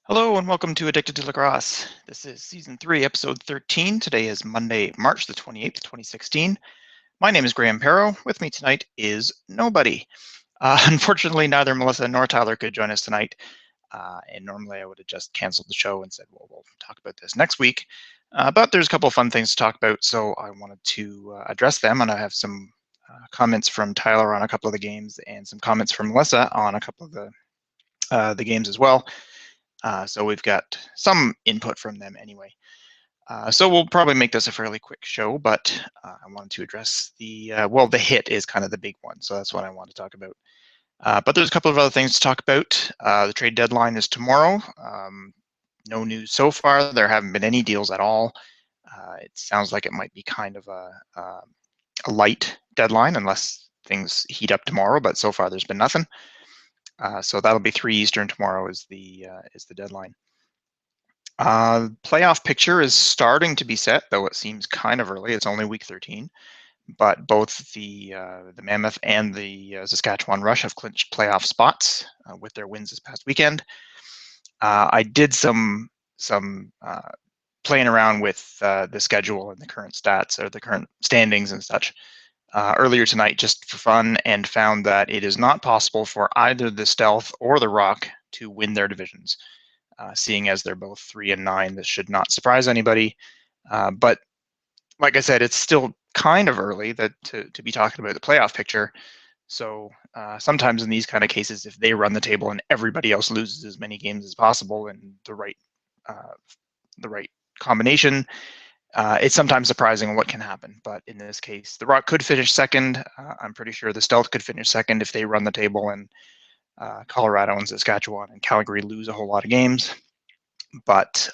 Hello and welcome to Addicted to Lacrosse. This is Season 3, Episode 13. Today is Monday, March the 28th, 2016. My name is Graeme Perro. With me tonight is nobody. Unfortunately, neither Melissa nor Tyler could join us tonight. And normally I would have just canceled the show and said, well, we'll talk about this next week. But there's a couple of fun things to talk about, so I wanted to address them. And I have some comments from Tyler on a couple of the games and some comments from Melissa on a couple of the games as well. So we've got some input from them anyway. So we'll probably make this a fairly quick show, but I wanted to address the hit is kind of the big one, so that's what I want to talk about. But there's a couple of other things to talk about. The trade deadline is tomorrow. No news so far. There haven't been any deals at all. It sounds like it might be kind of a light deadline unless things heat up tomorrow, but so far there's been nothing. So that'll be 3 Eastern tomorrow is the deadline. Playoff picture is starting to be set, though it seems kind of early. It's only week 13, but both the Mammoth and the Saskatchewan Rush have clinched playoff spots with their wins this past weekend. I did some playing around with the schedule and the current stats or the current standings and such. Earlier tonight just for fun, and found that it is not possible for either the Stealth or the Rock to win their divisions. Seeing as they're both 3 and 9, this should not surprise anybody. But like I said, it's still kind of early to be talking about the playoff picture. So sometimes in these kind of cases, if they run the table and everybody else loses as many games as possible and the right combination, it's sometimes surprising what can happen. But in this case, the Rock could finish second. I'm pretty sure the Stealth could finish second if they run the table and Colorado and Saskatchewan and Calgary lose a whole lot of games. But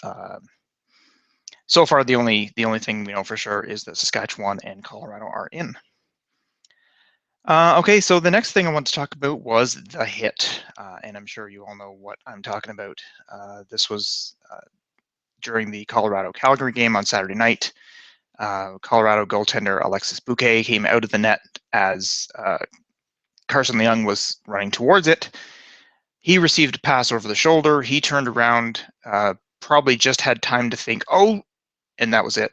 so far, the only thing we know for sure is that Saskatchewan and Colorado are in. Okay, so the next thing I want to talk about was the hit, and I'm sure you all know what I'm talking about. This was during the Colorado-Calgary game on Saturday night. Colorado goaltender Alex Buque came out of the net as Karsen Leung was running towards it. He received a pass over the shoulder. He turned around, probably just had time to think, oh, and that was it.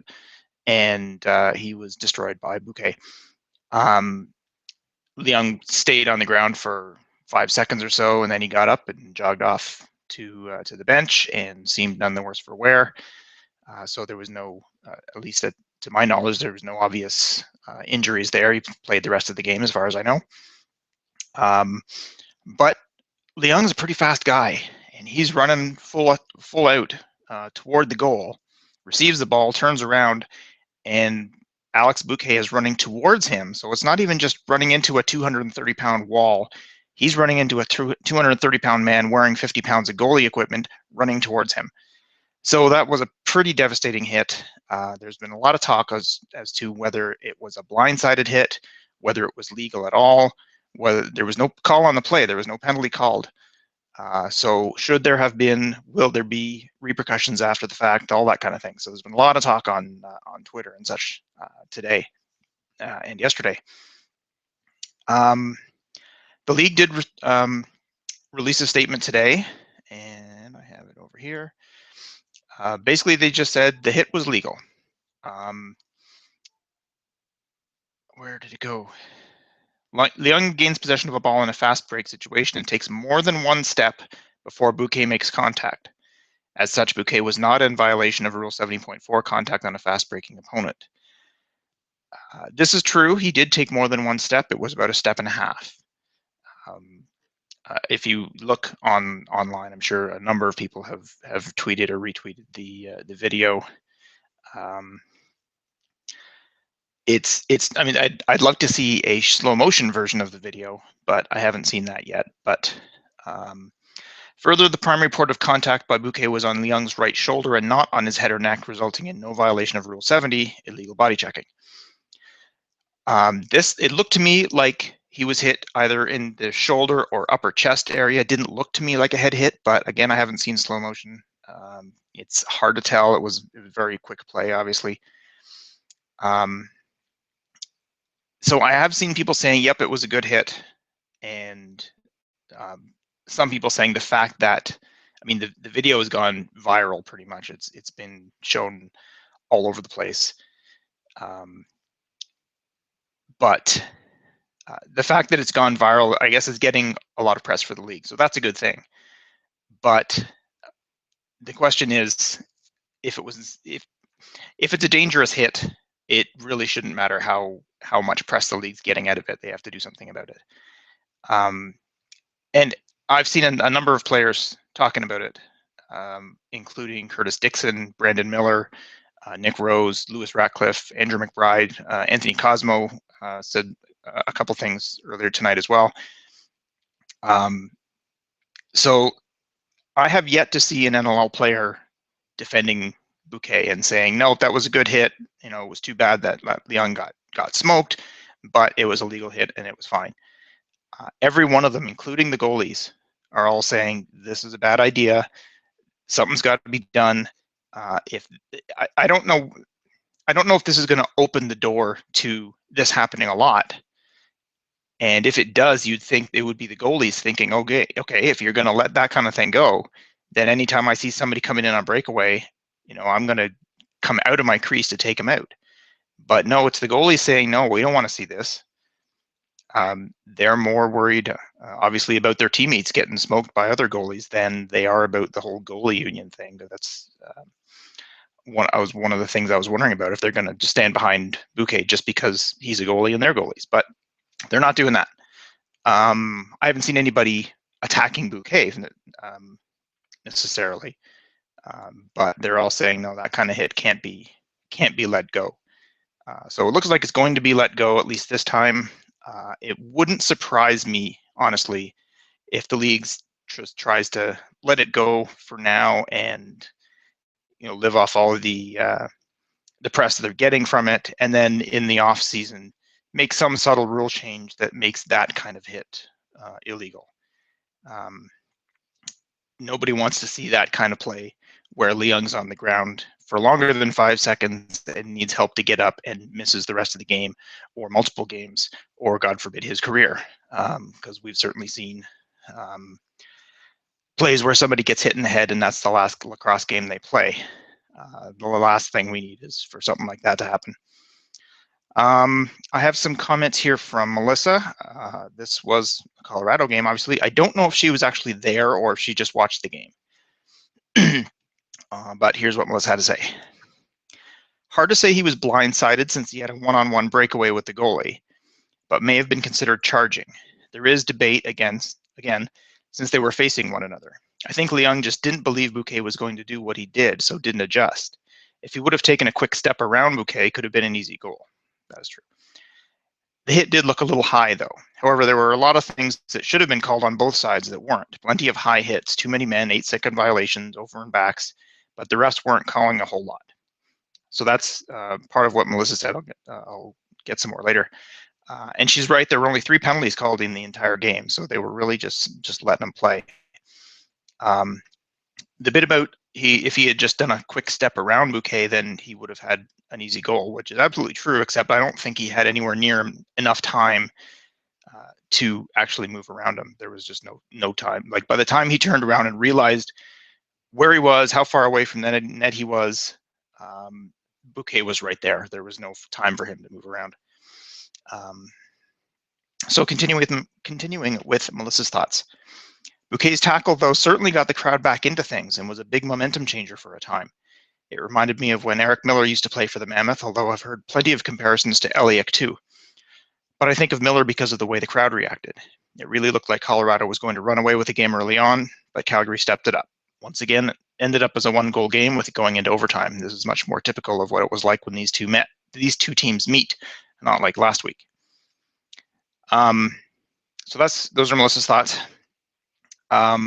And he was destroyed by Buque. Leung stayed on the ground for 5 seconds or so, and then he got up and jogged off to the bench and seemed none the worse for wear. So there was no, at least to my knowledge, there was no obvious injuries there. He played the rest of the game as far as I know. But Leung's a pretty fast guy, and he's running full out toward the goal, receives the ball, turns around, and Alex Buque is running towards him. So it's not even just running into a 230-pound wall. He's running into a 230-pound man wearing 50 pounds of goalie equipment running towards him. So that was a pretty devastating hit. There's been a lot of talk as to whether it was a blindsided hit, whether it was legal at all, whether there was no call on the play, there was no penalty called. So should there have been, will there be repercussions after the fact, all that kind of thing. So there's been a lot of talk on Twitter and such today and yesterday. The league did release a statement today, and I have it over here. Basically, they just said the hit was legal. Where did it go? Leung gains possession of a ball in a fast break situation and takes more than one step before Buque makes contact. As such, Buque was not in violation of Rule 70.4 contact on a fast breaking opponent. This is true. He did take more than one step. It was about a step and a half. If you look online, I'm sure a number of people have tweeted or retweeted the video. I mean, I'd love to see a slow motion version of the video, but I haven't seen that yet. But further, the primary point of contact by Buque was on Leung's right shoulder and not on his head or neck, resulting in no violation of Rule 70, illegal body checking. It looked to me like he was hit either in the shoulder or upper chest area. It didn't look to me like a head hit, but again, I haven't seen slow motion. It's hard to tell. It was a very quick play, obviously. So I have seen people saying, yep, it was a good hit. And some people saying the fact that I mean, the video has gone viral pretty much. It's been shown all over the place. But the fact that it's gone viral, I guess, is getting a lot of press for the league, so that's a good thing. But the question is, if it's a dangerous hit, it really shouldn't matter how much press the league's getting out of it. They have to do something about it. And I've seen a number of players talking about it, including Curtis Dixon, Brandon Miller, Nick Rose, Lewis Ratcliffe, Andrew McBride, Anthony Cosmo said a couple things earlier tonight as well. So I have yet to see an NLL player defending Buque and saying, no, that was a good hit. It was too bad that Leung got smoked, but it was a legal hit and it was fine. Every one of them, including the goalies, are all saying this is a bad idea. Something's got to be done. I don't know if this is going to open the door to this happening a lot. And if it does, you'd think it would be the goalies thinking, okay, if you're going to let that kind of thing go, then anytime I see somebody coming in on breakaway, I'm going to come out of my crease to take them out. But no, it's the goalies saying, no, we don't want to see this. They're more worried, obviously, about their teammates getting smoked by other goalies than they are about the whole goalie union thing. That's one of the things I was wondering about, if they're going to just stand behind Buque just because he's a goalie and they're goalies. But they're not doing that. I haven't seen anybody attacking Buque necessarily, but they're all saying, no, that kind of hit can't be let go. So it looks like it's going to be let go, at least this time. It wouldn't surprise me, honestly, if the league just tries to let it go for now and live off all of the press that they're getting from it, and then in the off season make some subtle rule change that makes that kind of hit illegal. Nobody wants to see that kind of play where Leung's on the ground for longer than 5 seconds and needs help to get up and misses the rest of the game, or multiple games, or God forbid his career, because we've certainly seen plays where somebody gets hit in the head and that's the last lacrosse game they play. The last thing we need is for something like that to happen. I have some comments here from Melissa. This was a Colorado game, obviously. I don't know if she was actually there or if she just watched the game. But here's what Melissa had to say. Hard to say he was blindsided since he had a one-on-one breakaway with the goalie, but may have been considered charging. There is debate again, since they were facing one another. I think Leung just didn't believe Buque was going to do what he did, so didn't adjust. If he would have taken a quick step around Buque, it could have been an easy goal. That is true. The hit did look a little high, though. However, there were a lot of things that should have been called on both sides that weren't. Plenty of high hits, too many men, 8-second violations, over and backs, but the rest weren't calling a whole lot. So that's part of what Melissa said. I'll get some more later. And she's right. There were only 3 penalties called in the entire game, so they were really just letting them play. The bit about if he had just done a quick step around Buque, then he would have had an easy goal, which is absolutely true, except I don't think he had anywhere near enough time to actually move around him. There was just no time. Like, by the time he turned around and realized where he was, how far away from the net he was, Buque was right there. There was no time for him to move around. So continuing with Melissa's thoughts. Buque's tackle, though, certainly got the crowd back into things and was a big momentum changer for a time. It reminded me of when Eric Miller used to play for the Mammoth, although I've heard plenty of comparisons to Eliak too. But I think of Miller because of the way the crowd reacted. It really looked like Colorado was going to run away with the game early on, but Calgary stepped it up. Once again, it ended up as a 1-goal game with it going into overtime. This is much more typical of what it was like when these two teams meet, not like last week. So those are Melissa's thoughts. Yeah,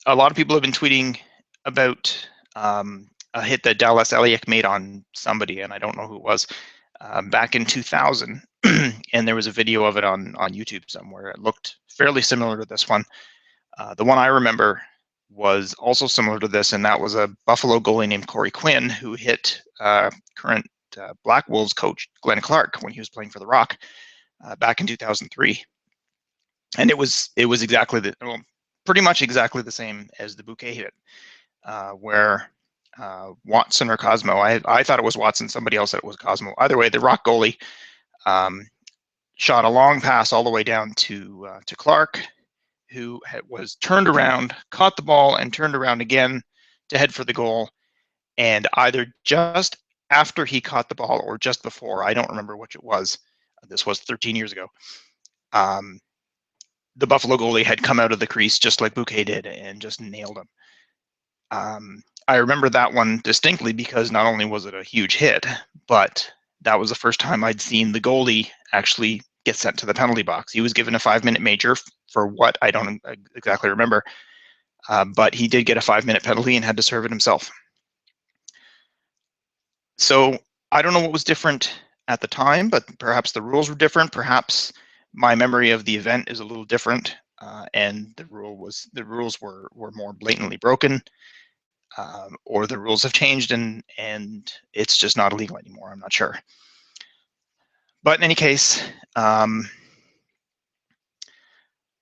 a lot of people have been tweeting about a hit that Dallas Eliak made on somebody, and I don't know who it was, back in 2000. And there was a video of it on YouTube somewhere. It looked fairly similar to this one. The one I remember was also similar to this, and that was a Buffalo goalie named Corey Quinn who hit current Black Wolves coach Glenn Clark when he was playing for the Rock back in 2003. And it was exactly pretty much exactly the same as the Buque hit, where Watson or Cosmo, I thought it was Watson, somebody else said it was Cosmo. Either way, the Rock goalie shot a long pass all the way down to Clark, who was turned around, caught the ball, and turned around again to head for the goal. And either just after he caught the ball or just before, I don't remember which it was. This was 13 years ago. The Buffalo goalie had come out of the crease just like Buque did and just nailed him. I remember that one distinctly because not only was it a huge hit, but that was the first time I'd seen the goalie actually get sent to the penalty box. He was given a 5-minute major for what I don't exactly remember, but he did get a 5-minute penalty and had to serve it himself. So I don't know what was different at the time, but perhaps the rules were different. Perhaps my memory of the event is a little different, and the rules were more blatantly broken, or the rules have changed and it's just not illegal anymore. I'm not sure. But in any case,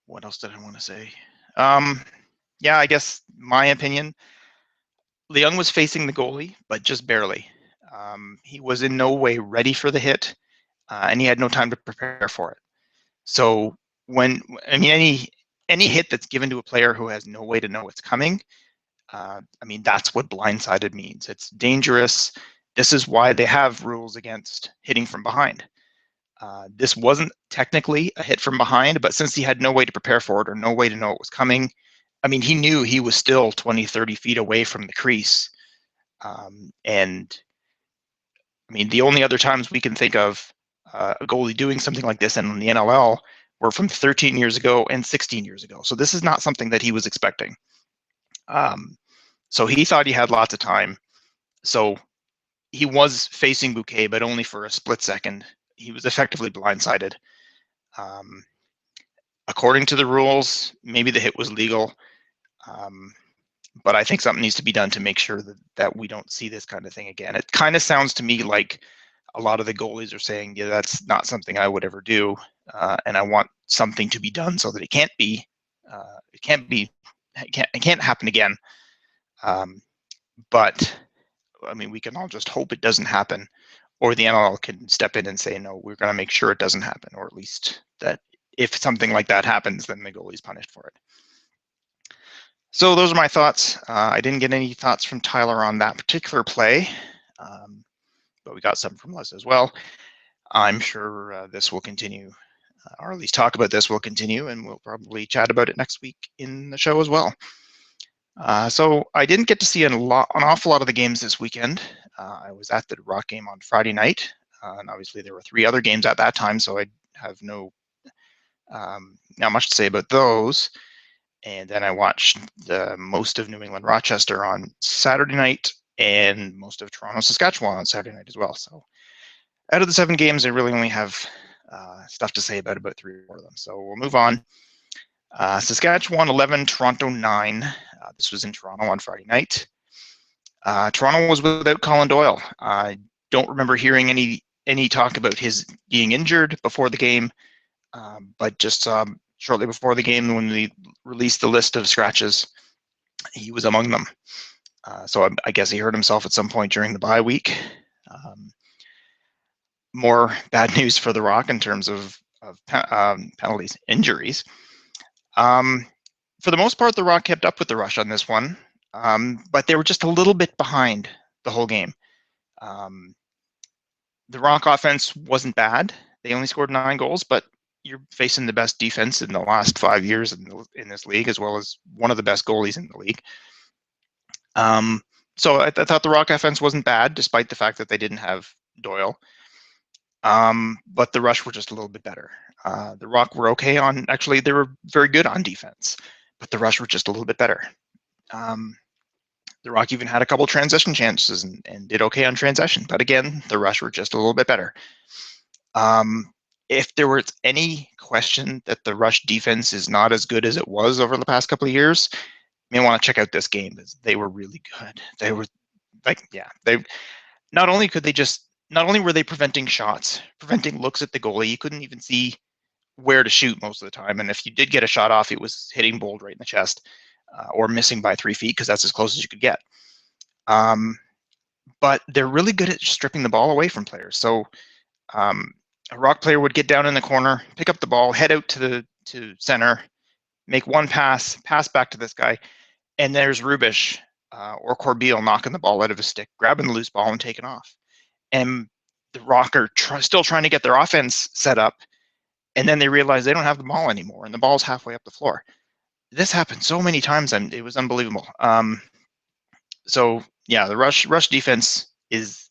what else did I want to say? Yeah, I guess my opinion, Leung was facing the goalie, but just barely. He was in no way ready for the hit, and he had no time to prepare for it. So any hit that's given to a player who has no way to know it's coming, that's what blindsided means. It's dangerous. This is why they have rules against hitting from behind. This wasn't technically a hit from behind, but since he had no way to prepare for it or no way to know it was coming, he knew he was still 20, 30 feet away from the crease. The only other times we can think of a goalie doing something like this in the NLL were from 13 years ago and 16 years ago. So this is not something that he was expecting. So he thought he had lots of time. So he was facing Buque, but only for a split second. He was effectively blindsided. According to the rules, maybe the hit was legal. But I think something needs to be done to make sure that we don't see this kind of thing again. It kind of sounds to me like a lot of the goalies are saying, yeah, that's not something I would ever do. And I want something to be done so that it can't happen again. But we can all just hope it doesn't happen, or the NLL can step in and say, no, we're going to make sure it doesn't happen, or at least that if something like that happens, then the goalie's punished for it. So those are my thoughts. I didn't get any thoughts from Tyler on that particular play, but we got some from Les as well. I'm sure this will continue, or at least talk about this will continue, and we'll probably chat about it next week in the show as well. So I didn't get to see an awful lot of the games this weekend. I was at the Rock game on Friday night, and obviously there were 3 other games at that time, so I have not much to say about those. And then I watched most of New England Rochester on Saturday night and most of Toronto Saskatchewan on Saturday night as well. So out of the 7 games, I really only have stuff to say about 3 or 4 of them. So we'll move on. Saskatchewan 11, Toronto 9. This was in Toronto on Friday night. Toronto was without Colin Doyle. I don't remember hearing any talk about his being injured before the game, but just shortly before the game, when we released the list of scratches, he was among them. So I guess he hurt himself at some point during the bye week. More bad news for the Rock in terms of penalties, injuries. For the most part, the Rock kept up with the Rush on this one, but they were just a little bit behind the whole game. The Rock offense wasn't bad. They only scored 9 goals, but you're facing the best defense in the last 5 years in this league, as well as one of the best goalies in the league. So I thought the Rock offense wasn't bad, despite the fact that they didn't have Doyle. But the Rush were just a little bit better. The Rock were okay actually, they were very good on defense, but the Rush were just a little bit better. The Rock even had a couple transition chances and did okay on transition, but again, the Rush were just a little bit better. If there was any question that the Rush defense is not as good as it was over the past couple of years, you may want to check out this game, because they were really good. They were not only were they preventing shots, preventing looks at the goalie, you couldn't even see where to shoot most of the time. And if you did get a shot off, it was hitting Bold right in the chest or missing by 3 feet because that's as close as you could get. But they're really good at stripping the ball away from players. So a Rock player would get down in the corner, pick up the ball, head out to center, make one pass back to this guy, and there's Rubish or Corbeil knocking the ball out of his stick, grabbing the loose ball and taking off. And the Rock are still trying to get their offense set up, and then they realize they don't have the ball anymore, and the ball's halfway up the floor. This happened so many times, and it was unbelievable. So yeah, the rush defense is,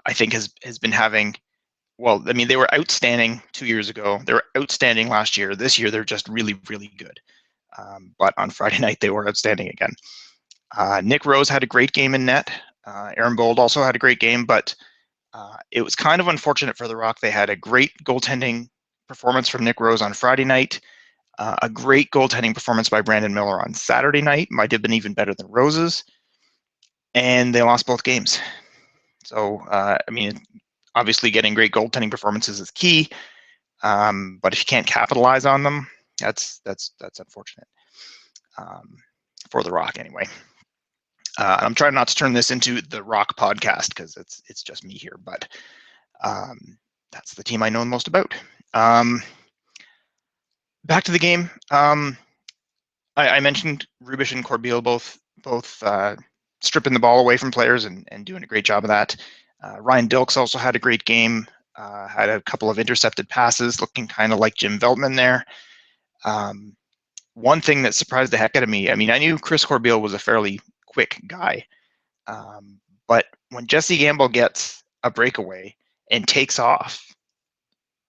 I think, has been having. Well, I mean, they were outstanding 2 years ago. They were outstanding last year. This year, they're just really, really good. But on Friday night, they were outstanding again. Nick Rose had a great game in net. Aaron Bold also had a great game, but it was kind of unfortunate for the Rock. They had a great goaltending performance from Nick Rose on Friday night, a great goaltending performance by Brandon Miller on Saturday night, might have been even better than Rose's, and they lost both games. So, I mean, obviously getting great goaltending performances is key, but if you can't capitalize on them, that's unfortunate for the Rock anyway. I'm trying not to turn this into the Rock podcast because it's just me here, but that's the team I know the most about. Back to the game. I mentioned Rubish and Corbeil both stripping the ball away from players and doing a great job of that. Ryan Dilks also had a great game, had a couple of intercepted passes, looking kind of like Jim Veltman there. One thing that surprised the heck out of me, I mean, I knew Chris Corbeil was a fairly quick guy, but when Jesse Gamble gets a breakaway and takes off,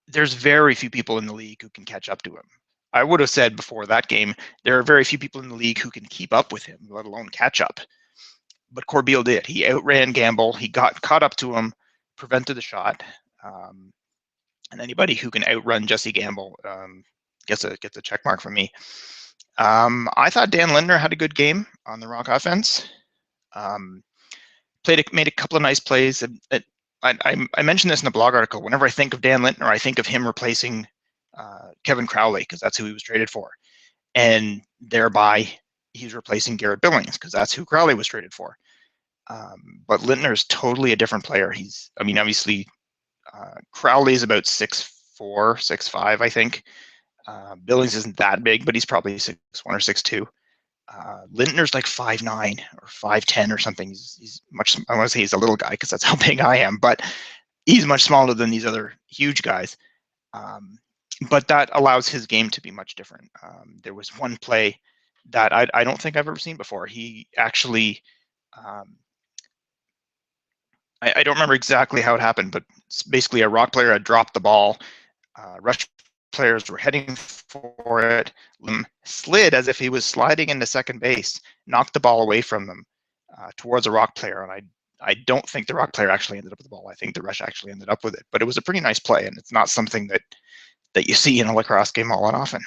there's very few people in the league who can catch up to him. I would have said before that game, there are very few people in the league who can keep up with him, let alone catch up. But Corbeil did. He outran Gamble. He got caught up to him, prevented the shot. And anybody who can outrun Jesse Gamble gets a check mark from me. I thought Dan Lindner had a good game on the Rock offense. Made a couple of nice plays. I mentioned this in the blog article. Whenever I think of Dan Lindner, I think of him replacing Kevin Crowley because that's who he was traded for, and thereby he's replacing Garrett Billings because that's who Crowley was traded for. But Lindner is totally a different player. I mean, obviously, Crowley is about 6'4", 6'5", I think. Billings isn't that big, but he's probably 6'1" or 6'2". Lindner's like 5'9" or 5'10" or something. He's much. I want to say he's a little guy because that's how big I am, but he's much smaller than these other huge guys. But that allows his game to be much different. There was one play that I don't think I've ever seen before. He actually, I don't remember exactly how it happened, but basically a Rock player had dropped the ball. Rush players were heading for it, slid as if he was sliding into second base, knocked the ball away from them towards a Rock player. And I don't think the Rock player actually ended up with the ball. I think the Rush actually ended up with it, but it was a pretty nice play, and it's not something that you see in a lacrosse game all that often.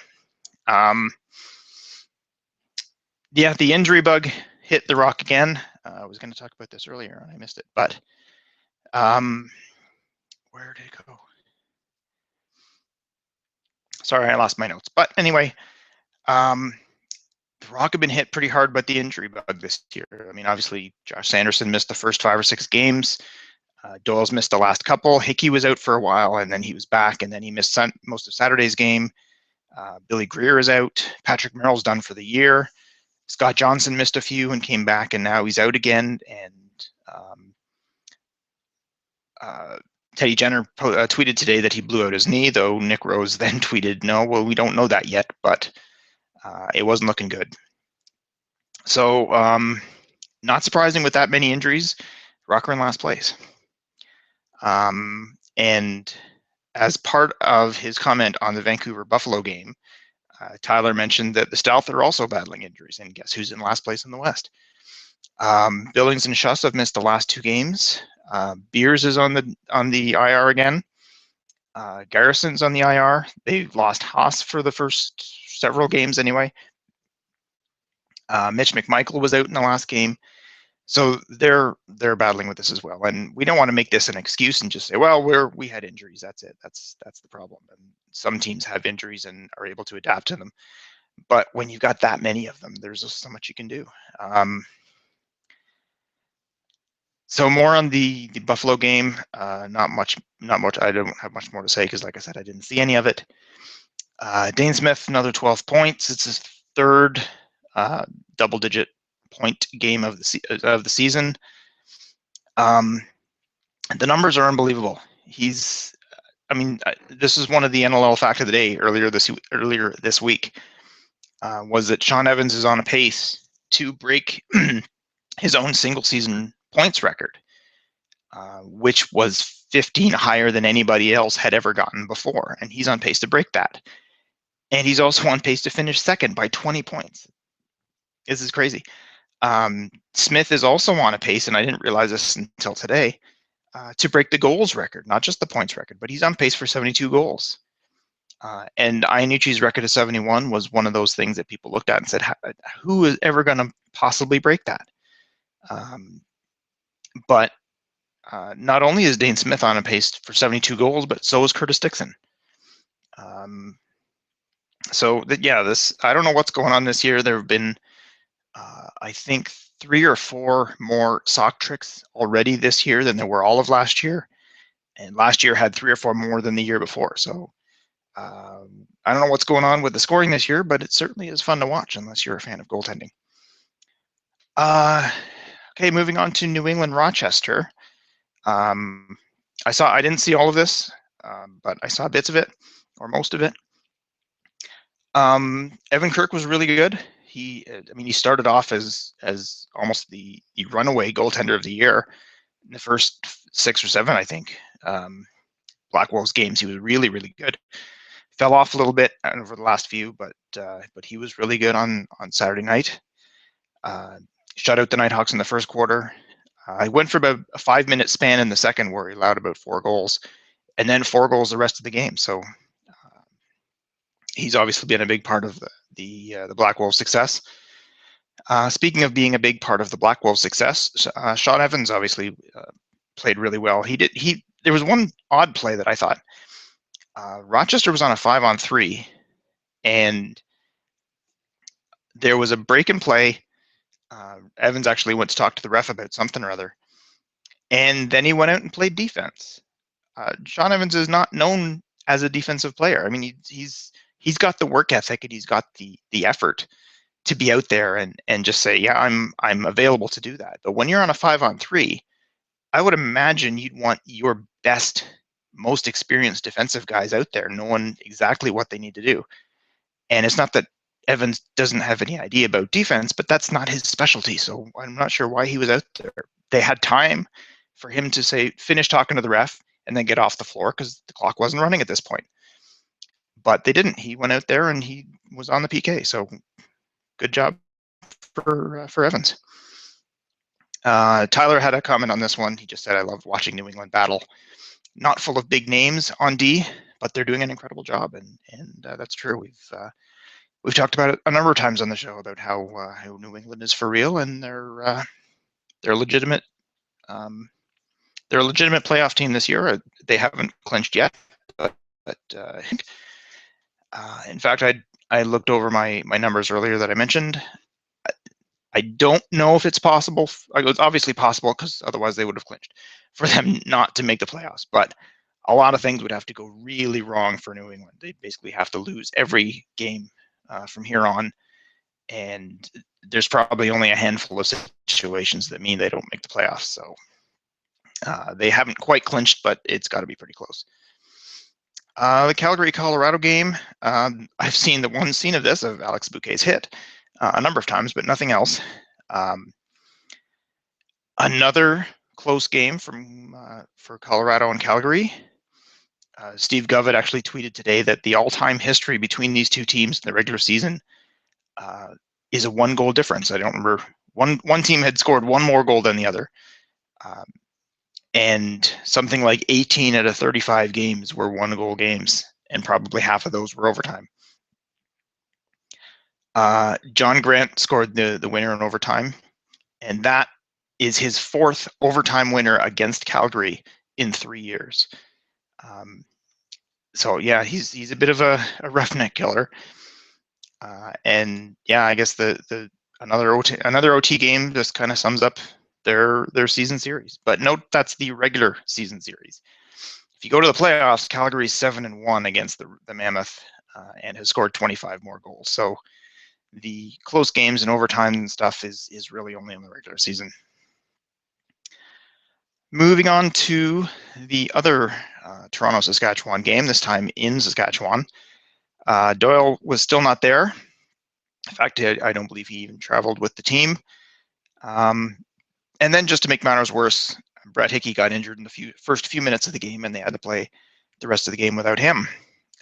Yeah, the injury bug hit the Rock again. I was going to talk about this earlier and I missed it, but where did it go? Sorry, I lost my notes. But anyway, the Rock have been hit pretty hard by the injury bug this year. I mean, obviously, Josh Sanderson missed the first 5 or 6 games. Doyle's missed the last couple. Hickey was out for a while, and then he was back, and then he missed most of Saturday's game. Billy Greer is out. Patrick Merrill's done for the year. Scott Johnson missed a few and came back, and now he's out again. And Teddy Jenner tweeted today that he blew out his knee, though Nick Rose then tweeted, no, well, we don't know that yet, but it wasn't looking good. So not surprising with that many injuries, Rock are in last place. And as part of his comment on the Vancouver-Buffalo game, Tyler mentioned that the Stealth are also battling injuries, and guess who's in last place in the West? Billings and Schuss have missed the last 2 games. Beers is on the IR again. Garrison's on the IR. They've lost Haas for the first several games anyway. Mitch McMichael was out in the last game. So they're battling with this as well, and we don't want to make this an excuse and just say, well, we had injuries. That's it. That's the problem. And some teams have injuries and are able to adapt to them. But when you've got that many of them, there's just so much you can do. So more on the Buffalo game. Not much. I don't have much more to say because, like I said, I didn't see any of it. Dane Smith, another 12 points. It's his third double-digit point game of the season. The numbers are unbelievable. This is one of the NLL fact of the day earlier this week. Was that Sean Evans is on a pace to break his own single-season points record, which was 15 higher than anybody else had ever gotten before, and he's on pace to break that. And he's also on pace to finish second by 20 points. This is crazy. Smith is also on a pace, and I didn't realize this until today, to break the goals record, not just the points record, but he's on pace for 72 goals. And Iannucci's record of 71 was one of those things that people looked at and said, who is ever going to possibly break that? But not only is Dane Smith on a pace for 72 goals, but so is Curtis Dixon. I don't know what's going on this year. There have been, I think, 3 or 4 more sock tricks already this year than there were all of last year. And last year had 3 or 4 more than the year before. So I don't know what's going on with the scoring this year, but it certainly is fun to watch unless you're a fan of goaltending. Okay, moving on to New England Rochester. I didn't see all of this, but I saw bits of it, or most of it. Evan Kirk was really good. He started off as almost the runaway goaltender of the year in the first 6 or 7, I think. Black Wolves games, he was really, really good. Fell off a little bit over the last few, but he was really good on Saturday night. Shut out the Nighthawks in the first quarter. I went for about a 5-minute span in the second where he allowed about 4 goals, and then 4 goals the rest of the game. So he's obviously been a big part of the Black Wolves' success. Speaking of being a big part of the Black Wolves' success, Sean Evans obviously played really well. There was one odd play that I thought. Rochester was on a 5-on-3, and there was a break in play. Evans actually went to talk to the ref about something or other, and then he went out and played defense. Sean Evans is not known as a defensive player. I mean, he's got the work ethic and he's got the effort to be out there and just say, yeah, I'm available to do that. But when you're on a 5-on-3, I would imagine you'd want your best, most experienced defensive guys out there knowing exactly what they need to do. And it's not that Evans doesn't have any idea about defense, but that's not his specialty. So I'm not sure why he was out there. They had time for him to say, finish talking to the ref and then get off the floor because the clock wasn't running at this point. But they didn't. He went out there and he was on the PK. So good job for Evans. Tyler had a comment on this one. He just said, I love watching New England battle. Not full of big names on D, but they're doing an incredible job. And that's true. We've talked about it a number of times on the show about how New England is for real, and they're legitimate. They're a legitimate playoff team this year. They haven't clinched yet, but in fact, I looked over my numbers earlier that I mentioned. I don't know if it's possible. It's obviously possible because otherwise they would have clinched for them not to make the playoffs. But a lot of things would have to go really wrong for New England. They basically have to lose every game from here on, and there's probably only a handful of situations that mean they don't make the playoffs. So they haven't quite clinched, but it's got to be pretty close. The Calgary-Colorado game, I've seen the one scene of this of Alex Buque's hit a number of times, but nothing else. Another close game for Colorado and Calgary. Steve Govett actually tweeted today that the all-time history between these two teams in the regular season is a 1-goal difference. I don't remember. One team had scored 1 more goal than the other. And something like 18 out of 35 games were 1-goal games, and probably half of those were overtime. John Grant scored the winner in overtime, and that is his fourth overtime winner against Calgary in 3 years. So yeah, he's a bit of a roughneck killer. And yeah, I guess the another OT game just kind of sums up their season series. But note that's the regular season series. If you go to the playoffs, Calgary's 7-1 against the Mammoth, and has scored 25 more goals. So the close games and overtime and stuff is really only in the regular season. Moving on to the other Toronto-Saskatchewan game, this time in Saskatchewan. Doyle was still not there. In fact, I don't believe he even traveled with the team. And then just to make matters worse, Brett Hickey got injured in the first few minutes of the game, and they had to play the rest of the game without him.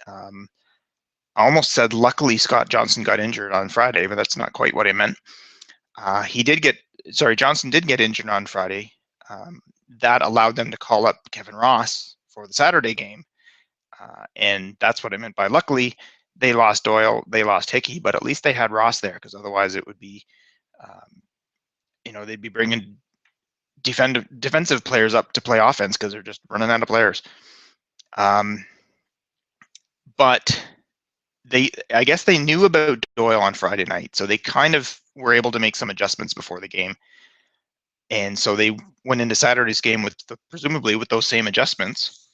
I almost said luckily Scott Johnson got injured on Friday, but that's not quite what I meant. Johnson did get injured on Friday. That allowed them to call up Kevin Ross for the Saturday game. And that's what I meant by luckily. They lost Doyle, they lost Hickey, but at least they had Ross there, because otherwise it would be, they'd be bringing defensive players up to play offense because they're just running out of players. But I guess they knew about Doyle on Friday night, so they kind of were able to make some adjustments before the game. And so they went into Saturday's game presumably with those same adjustments,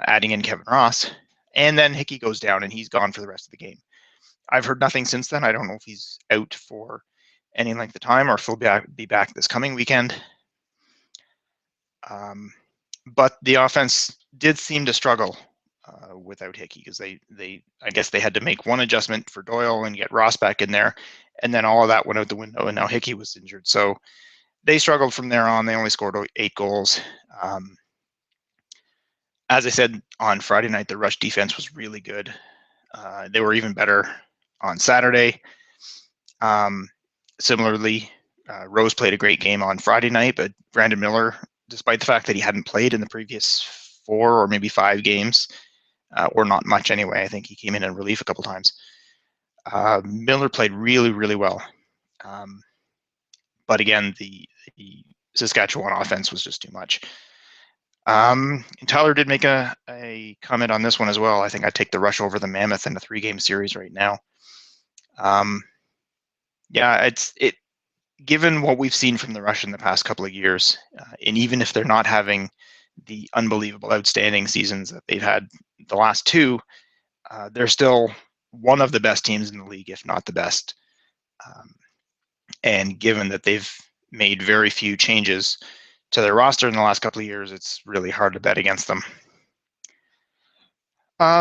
adding in Kevin Ross. And then Hickey goes down and he's gone for the rest of the game. I've heard nothing since then. I don't know if he's out for any length of time or if he'll be back this coming weekend. But the offense did seem to struggle without Hickey, because I guess they had to make one adjustment for Doyle and get Ross back in there, and then all of that went out the window, and now Hickey was injured. So they struggled from there on. They only scored 8 goals. As I said on Friday night, the rush defense was really good. They were even better on Saturday. Similarly, Rose played a great game on Friday night, but Brandon Miller, despite the fact that he hadn't played in the previous 4 or maybe 5 games, or not much anyway, I think he came in relief a couple times. Miller played really, really well. But again, the Saskatchewan offense was just too much. And Tyler did make a comment on this one as well. I think I'd take the Rush over the Mammoth in a 3-game series right now. Yeah, given what we've seen from the Rush in the past couple of years, and even if they're not having the unbelievable, outstanding seasons that they've had the last 2, they're still one of the best teams in the league, if not the best. And given that they've made very few changes to their roster in the last couple of years, it's really hard to bet against them.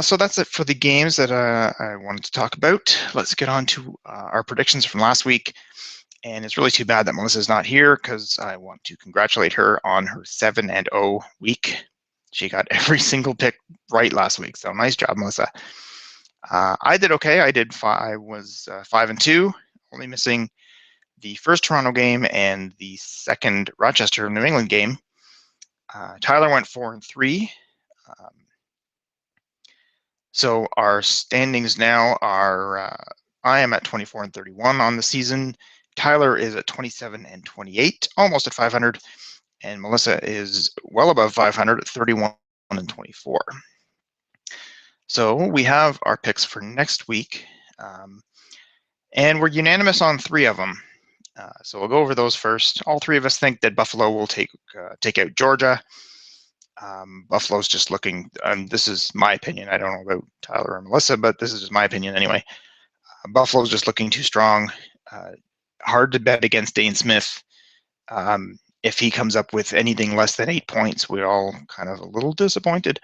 So that's it for the games that I wanted to talk about. Let's get on to our predictions from last week. And it's really too bad that Melissa's not here, because I want to congratulate her on her 7-0 week. She got every single pick right last week, so nice job, Melissa. I did okay. I was 5-2, only missing the first Toronto game and the second Rochester New England game. Tyler went 4-3. So our standings now are, I am at 24-31 on the season. Tyler is at 27-28, almost at 500, and Melissa is well above 500 at 31-24. So we have our picks for next week, and we're unanimous on 3 of them. So we'll go over those first. All 3 of us think that Buffalo will take out Georgia. Buffalo's just looking, this is my opinion, I don't know about Tyler or Melissa, but this is just my opinion anyway. Buffalo's just looking too strong. Hard to bet against Dane Smith. If he comes up with anything less than 8 points, we're all kind of a little disappointed.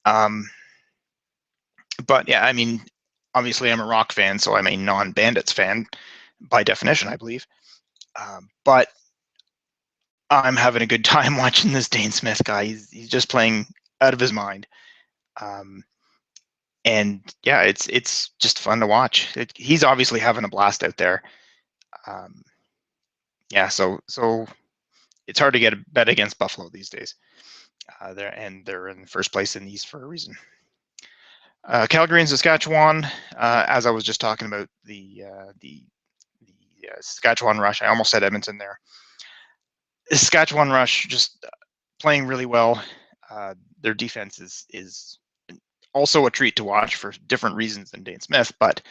But yeah, I mean, obviously I'm a Rock fan, so I'm a non-Bandits fan by definition, I believe. But I'm having a good time watching this Dane Smith guy. He's just playing out of his mind. And yeah, it's just fun to watch. He's obviously having a blast out there. Yeah, so it's hard to get a bet against Buffalo these days. They're in first place in the East for a reason. Calgary and Saskatchewan, as I was just talking about the Saskatchewan Rush, I almost said Edmonton there. Saskatchewan Rush just playing really well. Their defense is also a treat to watch for different reasons than Dane Smith, but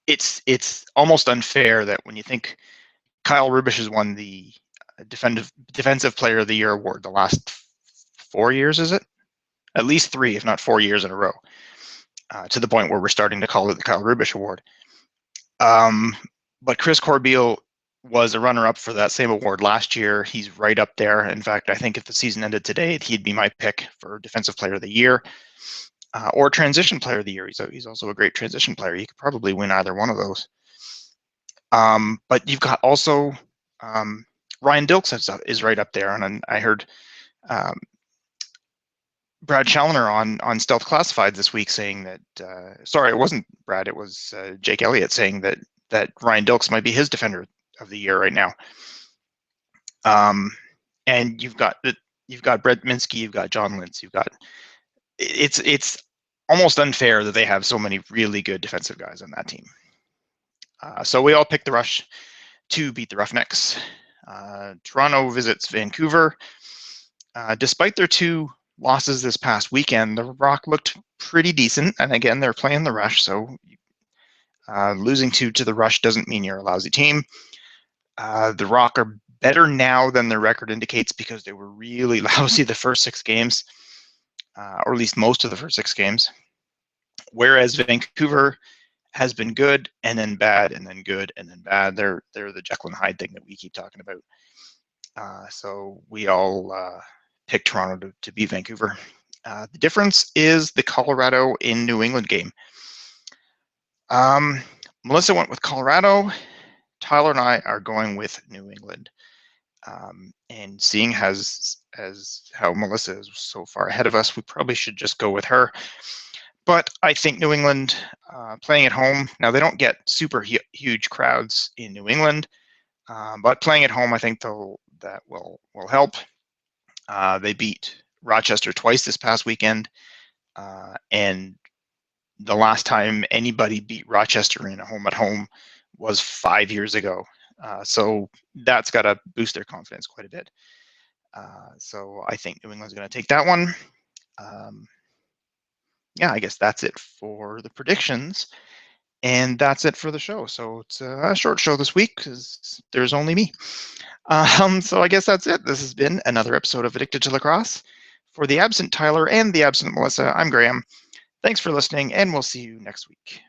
it's almost unfair that when you think Kyle Rubish has won the defensive player of the year award the last 4 years, is it? At least 3, if not 4 years in a row, to the point where we're starting to call it the Kyle Rubish award. But Chris Corbeil was a runner-up for that same award last year. He's right up there. In fact, I think if the season ended today, he'd be my pick for Defensive Player of the Year or Transition Player of the Year. He's also a great transition player. You could probably win either one of those. But you've got also Ryan Dilks is right up there, and I heard Brad Challoner on Stealth Classified this week saying that. Sorry, it wasn't Brad. It was Jake Elliott saying that Ryan Dilks might be his Defender of the Year right now. And you've got Brett Minsky, you've got John Lintz, it's almost unfair that they have so many really good defensive guys on that team. So we all picked the Rush to beat the Roughnecks. Toronto visits Vancouver. Despite their 2 losses this past weekend, the Rock looked pretty decent, and again, they're playing the Rush, so losing to the Rush doesn't mean you're a lousy team. The Rock are better now than their record indicates because they were really lousy the first 6 games, or at least most of the first 6 games, whereas Vancouver has been good and then bad and then good and then bad. They're the Jekyll and Hyde thing that we keep talking about. So we all picked Toronto to beat Vancouver. The difference is the Colorado in New England game. Melissa went with Colorado. Tyler and I are going with New England. And seeing as how Melissa is so far ahead of us, we probably should just go with her. But I think New England, playing at home, now they don't get super huge crowds in New England, but playing at home, I think that will help. They beat Rochester twice this past weekend, and the last time anybody beat Rochester in a home-at-home was 5 years ago. So that's got to boost their confidence quite a bit. So I think New England's going to take that one. Yeah, I guess that's it for the predictions. And that's it for the show. So it's a short show this week because there's only me. So I guess that's it. This has been another episode of Addicted to Lacrosse. For the absent Tyler and the absent Melissa, I'm Graeme. Thanks for listening, and we'll see you next week.